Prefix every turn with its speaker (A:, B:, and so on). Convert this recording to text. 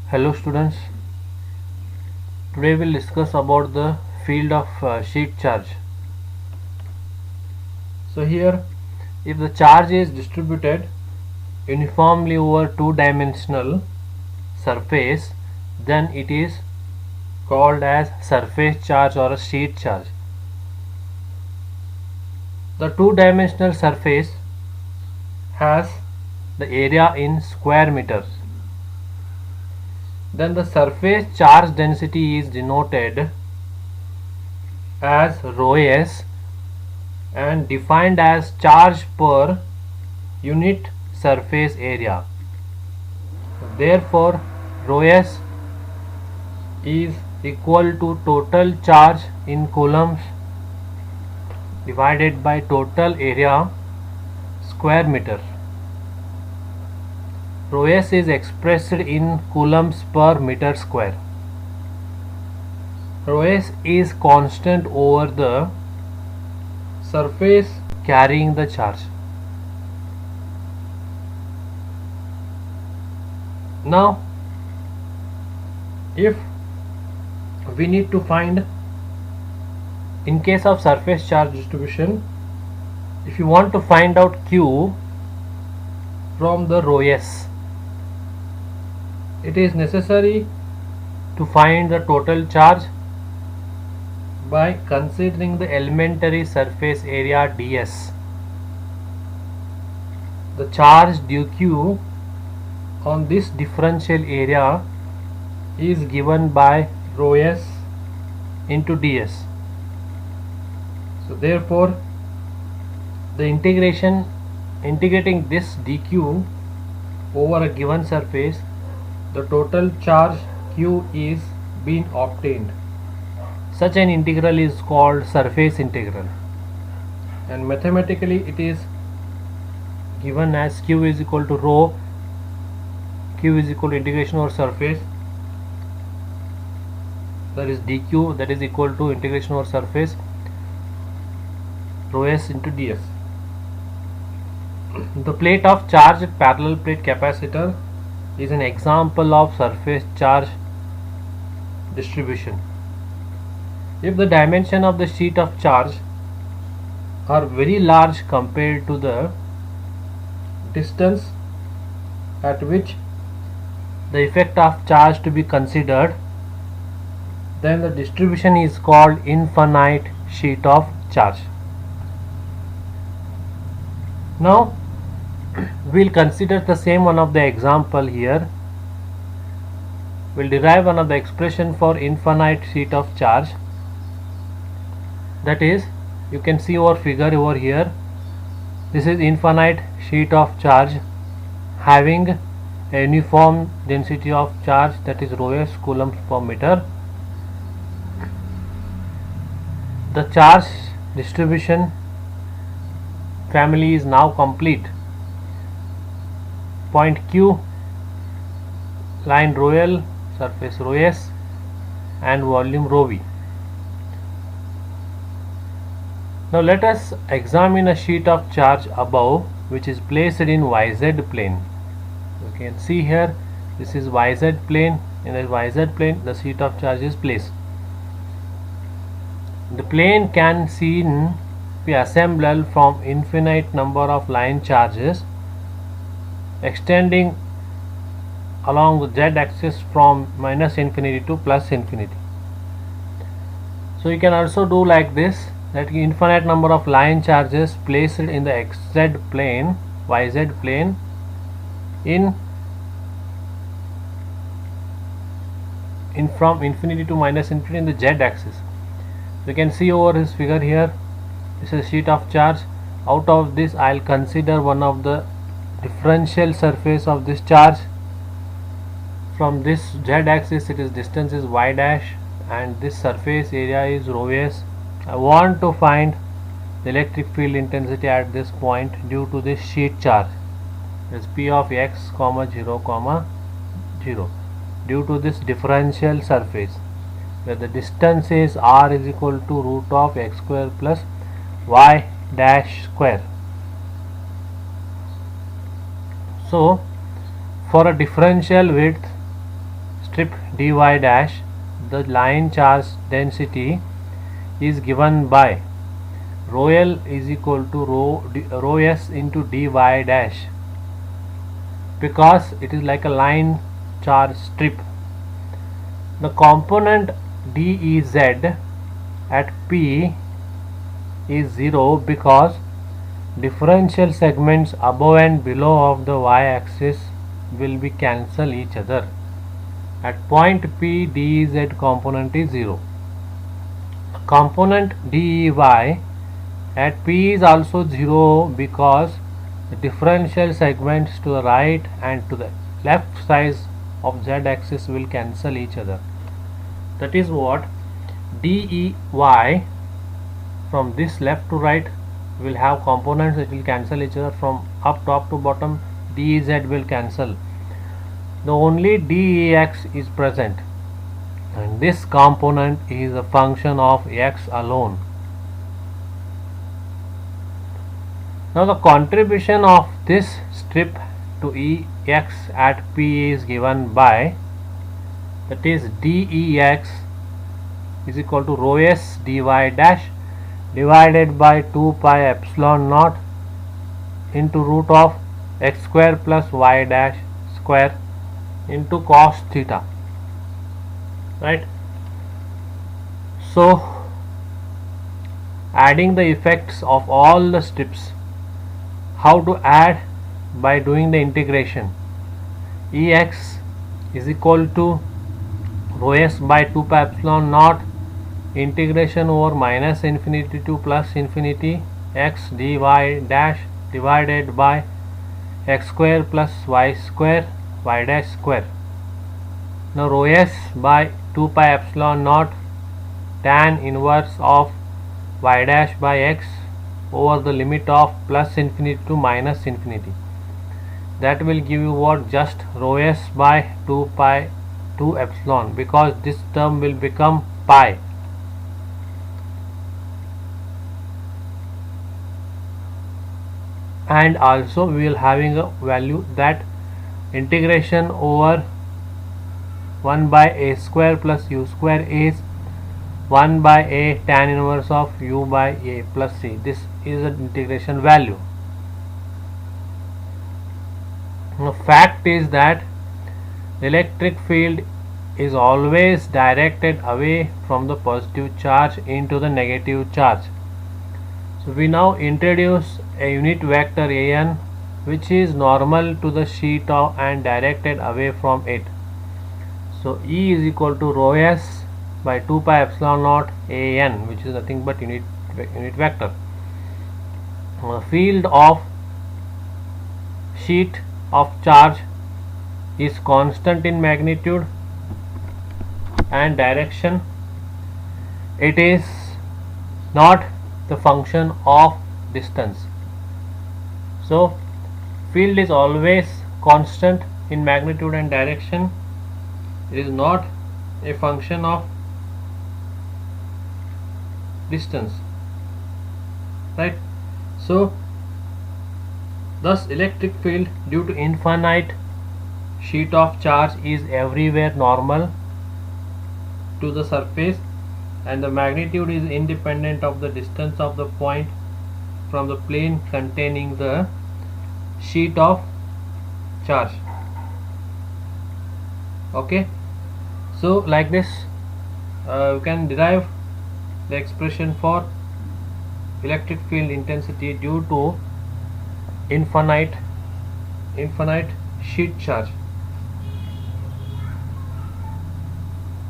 A: Hello students, today we'll discuss about the field of sheet charge. So here, if the charge is distributed uniformly over two-dimensional surface, then it is called as surface charge or a sheet charge. The two-dimensional surface has the area in square meters. Then the surface charge density is denoted as rho s and defined as charge per unit surface area. Therefore, rho s is equal to total charge in coulombs divided by total area square meter. Rho s is expressed in coulombs per meter square. Rho s is constant over the surface carrying the charge. Now, if we need to find, in case of surface charge distribution, if you want to find out Q from the rho s, it is necessary to find the total charge by considering the elementary surface area ds. The charge dq on this differential area is given by rho s into ds. So therefore, the integrating this dq over a given surface, the total charge q is being obtained. Such an integral is called surface integral, and mathematically it is given as q is equal to rho, q is equal to integration over surface, that is dq, that is equal to integration over surface rho s into ds. The plate of charged parallel plate capacitor is an example of surface charge distribution. If the dimension of the sheet of charge are very large compared to the distance at which the effect of charge to be considered, then the distribution is called infinite sheet of charge. Now we'll consider the same one of the example here. We'll derive one of the expression for infinite sheet of charge. That is, you can see our figure over here. This is infinite sheet of charge having a uniform density of charge, that is rho s coulombs per meter. The charge distribution family is now complete. Point Q, line rho l, surface rho s, and volume rho v. Now let us examine a sheet of charge above, which is placed in YZ plane. You can see here, this is YZ plane. In the YZ plane, the sheet of charge is placed. The plane can be assembled from infinite number of line charges extending along the z-axis from minus infinity to plus infinity. So you can also do like this, that infinite number of line charges placed in the xz plane, yz plane, in from infinity to minus infinity in the z-axis. You can see over this figure here, this is a sheet of charge. Out of this, I'll consider one of the differential surface of this charge. From this z-axis, it is distance is y dash, and this surface area is rho s. I want to find the electric field intensity at this point due to this sheet charge. Is p of x comma 0 comma 0 due to this differential surface, where the distance is r is equal to root of x square plus y dash square. So for a differential width strip dy dash, the line charge density is given by rho L is equal to rho S into dy dash, because it is like a line charge strip. The component dEz at P is 0 because differential segments above and below of the y-axis will be cancel each other. At point P, dEz component is 0. Component dEy at P is also 0 because the differential segments to the right and to the left side of z-axis will cancel each other. That is what dEy from this left to right will have components that will cancel each other. From up top to bottom, dEz will cancel. The only dEx is present, and this component is a function of x alone. Now the contribution of this strip to Ex at P is given by, that is dEx is equal to rho S dy dash divided by 2 pi epsilon naught into root of x square plus y dash square into cos theta, right? So adding the effects of all the strips, how to add? By doing the integration. Ex is equal to rho S by 2 pi epsilon naught integration over minus infinity to plus infinity x dy dash divided by x square plus y square y dash square. Now rho S by 2 pi epsilon naught tan inverse of y dash by x over the limit of plus infinity to minus infinity. That will give you what? Just rho S by 2 pi 2 epsilon, because this term will become pi. And also we will having a value that integration over 1 by a square plus u square is 1 by a tan inverse of u by a plus c. This is an integration value. The fact is that the electric field is always directed away from the positive charge into the negative charge. So we now introduce a unit vector an which is normal to the sheet of and directed away from it. So E is equal to rho S by 2 pi epsilon naught an, which is nothing but unit vector. Field of sheet of charge is constant in magnitude and direction. It is not the function of distance. So field is always constant in magnitude and direction. It is not a function of distance, right? So thus electric field due to infinite sheet of charge is everywhere normal to the surface, and the magnitude is independent of the distance of the point from the plane containing the sheet of charge. Okay, so like this you can derive the expression for electric field intensity due to infinite sheet charge.